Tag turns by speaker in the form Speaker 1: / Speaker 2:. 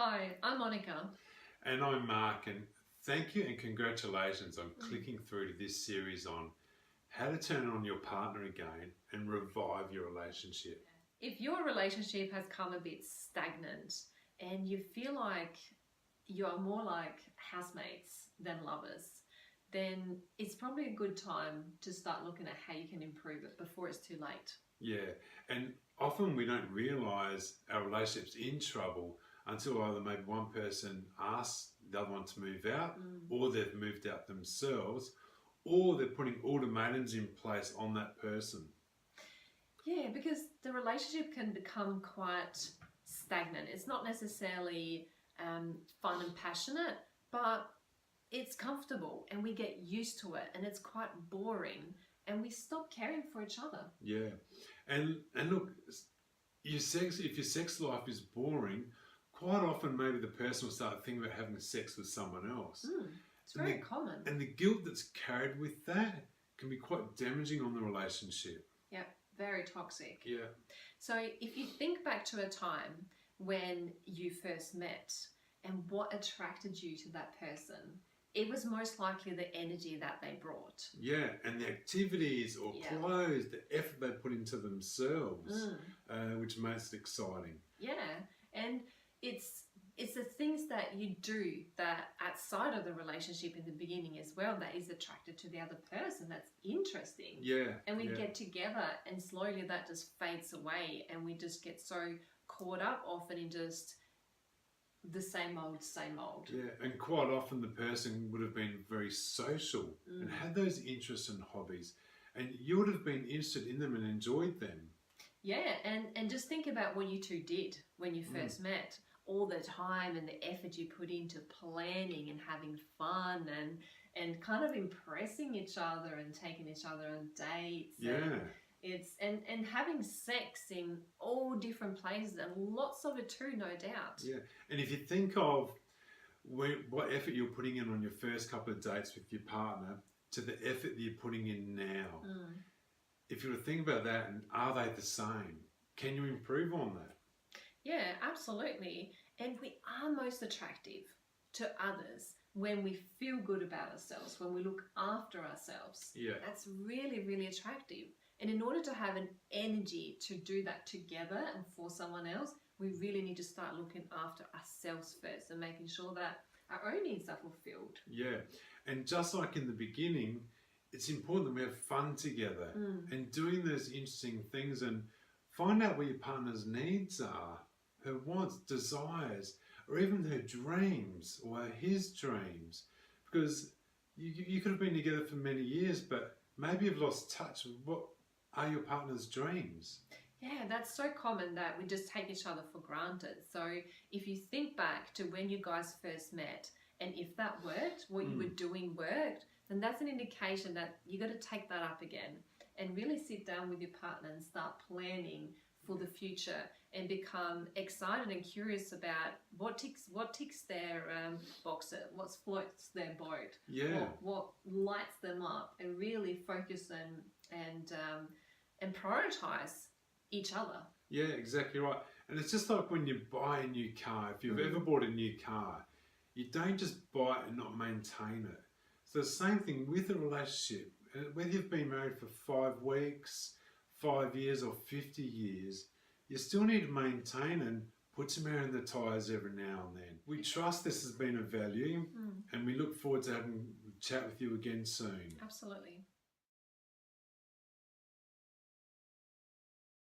Speaker 1: Hi, I'm Monica.
Speaker 2: And I'm Mark, and thank you and congratulations on clicking through to this series on how to turn on your partner again and revive your relationship.
Speaker 1: If your relationship has come a bit stagnant and you feel like you're more like housemates than lovers, then it's probably a good time to start looking at how you can improve it before it's too late.
Speaker 2: Yeah, and often we don't realise our relationship's in trouble until either maybe one person asks the other one to move out, or they've moved out themselves, or they're putting ultimatums in place on that person.
Speaker 1: Yeah, because the relationship can become quite stagnant. It's not necessarily fun and passionate, but it's comfortable and we get used to it and it's quite boring and we stop caring for each other.
Speaker 2: Yeah, and look, if your sex life is boring, quite often maybe the person will start thinking about having sex with someone else.
Speaker 1: It's very common.
Speaker 2: And the guilt that's carried with that can be quite damaging on the relationship.
Speaker 1: Yeah, very toxic.
Speaker 2: Yeah.
Speaker 1: So if you think back to a time when you first met and what attracted you to that person, it was most likely the energy that they brought.
Speaker 2: Yeah, and the activities or clothes, the effort they put into themselves, which makes it exciting.
Speaker 1: Yeah, and it's the things that you do that outside of the relationship in the beginning as well that is attracted to the other person, that's interesting.
Speaker 2: Yeah.
Speaker 1: And we get together and slowly that just fades away and we just get so caught up often in just the same old.
Speaker 2: Yeah, and quite often the person would have been very social and had those interests and hobbies, and you would have been interested in them and enjoyed them.
Speaker 1: Yeah, and just think about what you two did when you first met. All the time and the effort you put into planning and having fun and kind of impressing each other and taking each other on dates.
Speaker 2: Yeah.
Speaker 1: And having sex in all different places and lots of it too, no doubt.
Speaker 2: Yeah, and if you think of what effort you're putting in on your first couple of dates with your partner to the effort that you're putting in now, if you were to think about that, and are they the same? Can you improve on that?
Speaker 1: Yeah, absolutely. And we are most attractive to others when we feel good about ourselves, when we look after ourselves.
Speaker 2: Yeah.
Speaker 1: That's really, really attractive. And in order to have an energy to do that together and for someone else, we really need to start looking after ourselves first and making sure that our own needs are fulfilled.
Speaker 2: Yeah, and just like in the beginning, it's important that we have fun together and doing those interesting things and find out what your partner's needs are, her wants, desires, or even her dreams or his dreams. Because you could have been together for many years, but maybe you've lost touch with what are your partner's dreams.
Speaker 1: Yeah, that's so common that we just take each other for granted. So if you think back to when you guys first met, and if that worked, what you were doing worked, then that's an indication that you got to take that up again and really sit down with your partner and start planning for the future and become excited and curious about what ticks their boxes, what floats their boat, what lights them up, and really focus and prioritize each other.
Speaker 2: Yeah, exactly right. And it's just like when you buy a new car. If you've ever bought a new car, you don't just buy it and not maintain it. So the same thing with a relationship. Whether you've been married for 5 weeks, 5 years or 50 years, you still need to maintain and put some air in the tyres every now and then. We trust this has been of value and we look forward to having a chat with you again soon.
Speaker 1: Absolutely.